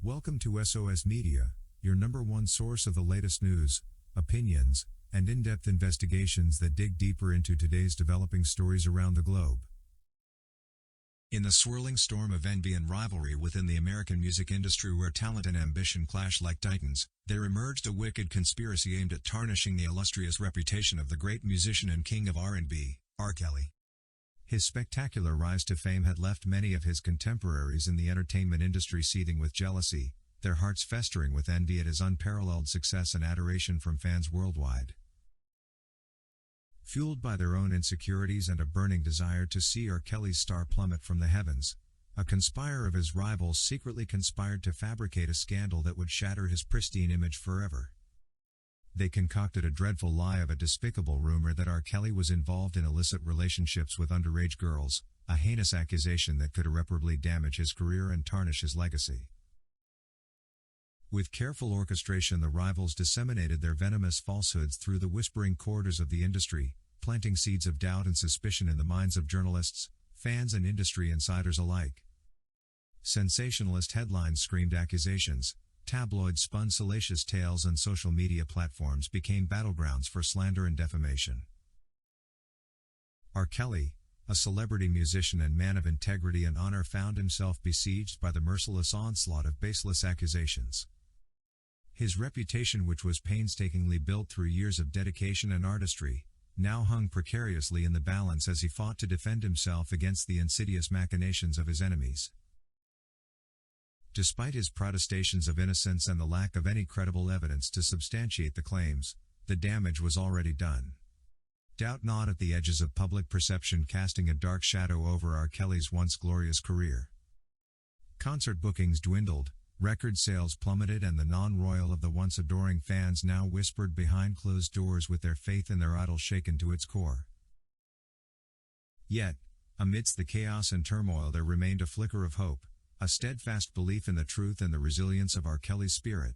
Welcome to SOS Media, your number one source of the latest news, opinions, and in-depth investigations that dig deeper into today's developing stories around the globe. In the swirling storm of envy and rivalry within the American music industry where talent and ambition clash like titans, there emerged a wicked conspiracy aimed at tarnishing the illustrious reputation of the great musician and king of R&B, R. Kelly. His spectacular rise to fame had left many of his contemporaries in the entertainment industry seething with jealousy, their hearts festering with envy at his unparalleled success and adoration from fans worldwide. Fueled by their own insecurities and a burning desire to see R. Kelly's star plummet from the heavens, a conspire of his rivals secretly conspired to fabricate a scandal that would shatter his pristine image forever. They concocted a dreadful lie of a despicable rumor that R. Kelly was involved in illicit relationships with underage girls, a heinous accusation that could irreparably damage his career and tarnish his legacy. With careful orchestration, the rivals disseminated their venomous falsehoods through the whispering corridors of the industry, planting seeds of doubt and suspicion in the minds of journalists, fans and industry insiders alike. Sensationalist headlines screamed accusations, tabloids spun salacious tales, and social media platforms became battlegrounds for slander and defamation. R. Kelly, a celebrity musician and man of integrity and honor, found himself besieged by the merciless onslaught of baseless accusations. His reputation, which was painstakingly built through years of dedication and artistry, now hung precariously in the balance as he fought to defend himself against the insidious machinations of his enemies. Despite his protestations of innocence and the lack of any credible evidence to substantiate the claims, the damage was already done. Doubt gnawed at the edges of public perception, casting a dark shadow over R. Kelly's once glorious career. Concert bookings dwindled, record sales plummeted, and the non-royal of the once adoring fans now whispered behind closed doors with their faith in their idol shaken to its core. Yet, amidst the chaos and turmoil, there remained a flicker of hope, a steadfast belief in the truth and the resilience of R. Kelly's spirit.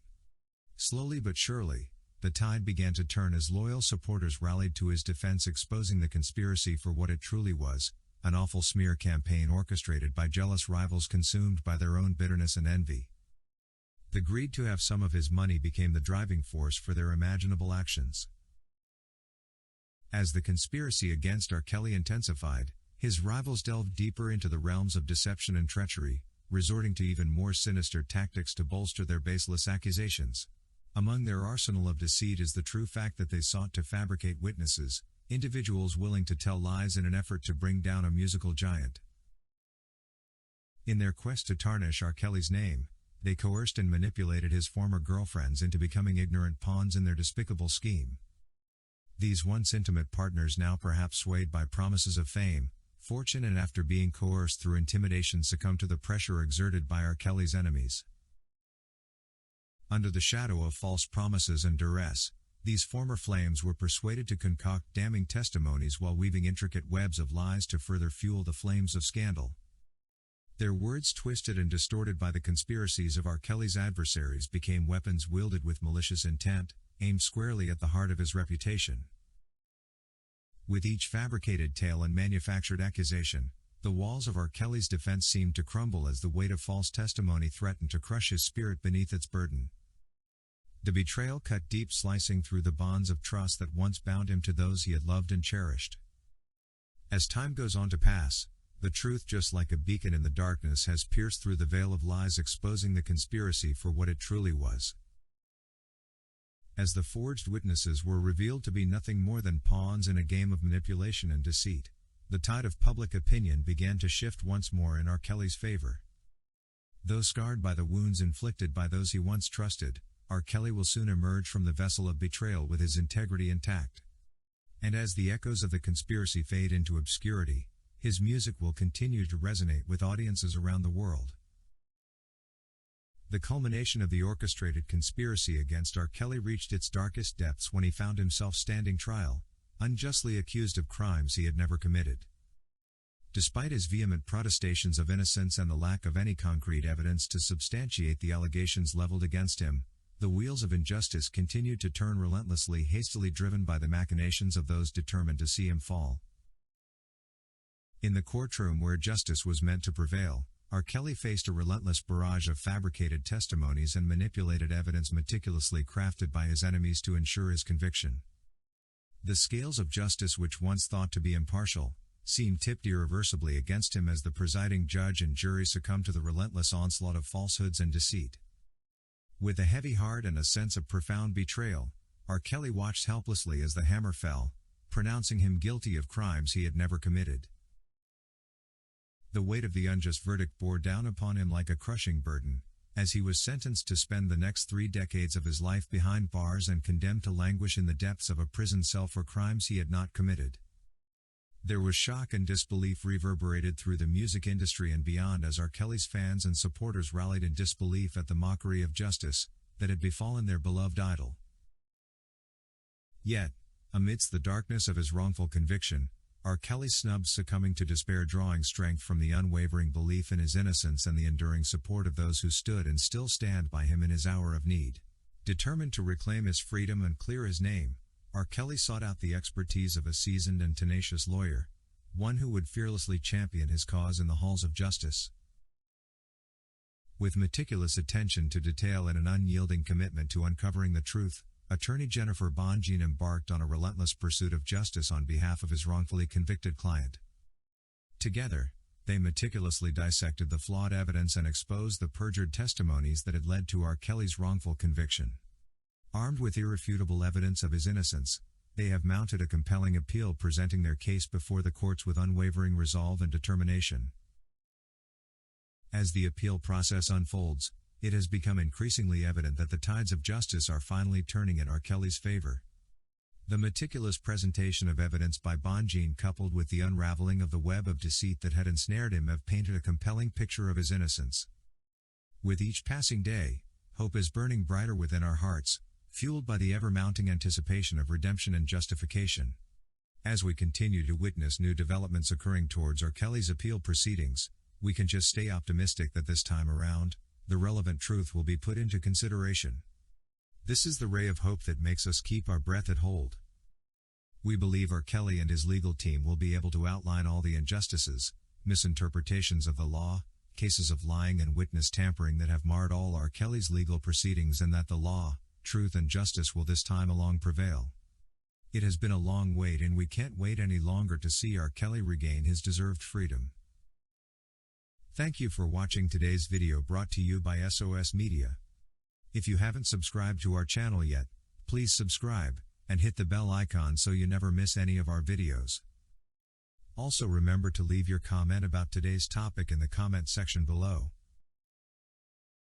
Slowly but surely, the tide began to turn as loyal supporters rallied to his defense, exposing the conspiracy for what it truly was, an awful smear campaign orchestrated by jealous rivals consumed by their own bitterness and envy. The greed to have some of his money became the driving force for their imaginable actions. As the conspiracy against R. Kelly intensified, his rivals delved deeper into the realms of deception and treachery, resorting to even more sinister tactics to bolster their baseless accusations. Among their arsenal of deceit is the true fact that they sought to fabricate witnesses, individuals willing to tell lies in an effort to bring down a musical giant. In their quest to tarnish R. Kelly's name, they coerced and manipulated his former girlfriends into becoming ignorant pawns in their despicable scheme. These once intimate partners, now perhaps swayed by promises of fame, fortune, and after being coerced through intimidation, succumbed to the pressure exerted by R. Kelly's enemies. Under the shadow of false promises and duress, these former flames were persuaded to concoct damning testimonies while weaving intricate webs of lies to further fuel the flames of scandal. Their words, twisted and distorted by the conspiracies of R. Kelly's adversaries, became weapons wielded with malicious intent, aimed squarely at the heart of his reputation. With each fabricated tale and manufactured accusation, the walls of R. Kelly's defense seemed to crumble as the weight of false testimony threatened to crush his spirit beneath its burden. The betrayal cut deep, slicing through the bonds of trust that once bound him to those he had loved and cherished. As time goes on to pass, the truth, just like a beacon in the darkness, has pierced through the veil of lies, exposing the conspiracy for what it truly was. As the forged witnesses were revealed to be nothing more than pawns in a game of manipulation and deceit, the tide of public opinion began to shift once more in R. Kelly's favor. Though scarred by the wounds inflicted by those he once trusted, R. Kelly will soon emerge from the vessel of betrayal with his integrity intact. And as the echoes of the conspiracy fade into obscurity, his music will continue to resonate with audiences around the world. The culmination of the orchestrated conspiracy against R. Kelly reached its darkest depths when he found himself standing trial, unjustly accused of crimes he had never committed. Despite his vehement protestations of innocence and the lack of any concrete evidence to substantiate the allegations leveled against him, the wheels of injustice continued to turn relentlessly, hastily driven by the machinations of those determined to see him fall. In the courtroom where justice was meant to prevail, R. Kelly faced a relentless barrage of fabricated testimonies and manipulated evidence meticulously crafted by his enemies to ensure his conviction. The scales of justice, which once thought to be impartial, seemed tipped irreversibly against him as the presiding judge and jury succumbed to the relentless onslaught of falsehoods and deceit. With a heavy heart and a sense of profound betrayal, R. Kelly watched helplessly as the hammer fell, pronouncing him guilty of crimes he had never committed. The weight of the unjust verdict bore down upon him like a crushing burden, as he was sentenced to spend the next 3 decades of his life behind bars and condemned to languish in the depths of a prison cell for crimes he had not committed. There was shock and disbelief reverberated through the music industry and beyond as R. Kelly's fans and supporters rallied in disbelief at the mockery of justice that had befallen their beloved idol. Yet, amidst the darkness of his wrongful conviction, R. Kelly snubbed succumbing to despair, drawing strength from the unwavering belief in his innocence and the enduring support of those who stood and still stand by him in his hour of need. Determined to reclaim his freedom and clear his name, R. Kelly sought out the expertise of a seasoned and tenacious lawyer, one who would fearlessly champion his cause in the halls of justice. With meticulous attention to detail and an unyielding commitment to uncovering the truth, Attorney Jennifer Bonjean embarked on a relentless pursuit of justice on behalf of his wrongfully convicted client. Together, they meticulously dissected the flawed evidence and exposed the perjured testimonies that had led to R. Kelly's wrongful conviction. Armed with irrefutable evidence of his innocence, they have mounted a compelling appeal, presenting their case before the courts with unwavering resolve and determination. As the appeal process unfolds, it has become increasingly evident that the tides of justice are finally turning in R. Kelly's favor. The meticulous presentation of evidence by Bonjean, coupled with the unraveling of the web of deceit that had ensnared him, have painted a compelling picture of his innocence. With each passing day, hope is burning brighter within our hearts, fueled by the ever-mounting anticipation of redemption and justification. As we continue to witness new developments occurring towards R. Kelly's appeal proceedings, we can just stay optimistic that this time around, the relevant truth will be put into consideration. This is the ray of hope that makes us keep our breath and hold. We believe R. Kelly and his legal team will be able to outline all the injustices, misinterpretations of the law, cases of lying and witness tampering that have marred all R. Kelly's legal proceedings, and that the law, truth and justice will this time along prevail. It has been a long wait, and we can't wait any longer to see R. Kelly regain his deserved freedom. Thank you for watching today's video, brought to you by SOS Media. If you haven't subscribed to our channel yet, please subscribe, and hit the bell icon so you never miss any of our videos. Also remember to leave your comment about today's topic in the comment section below.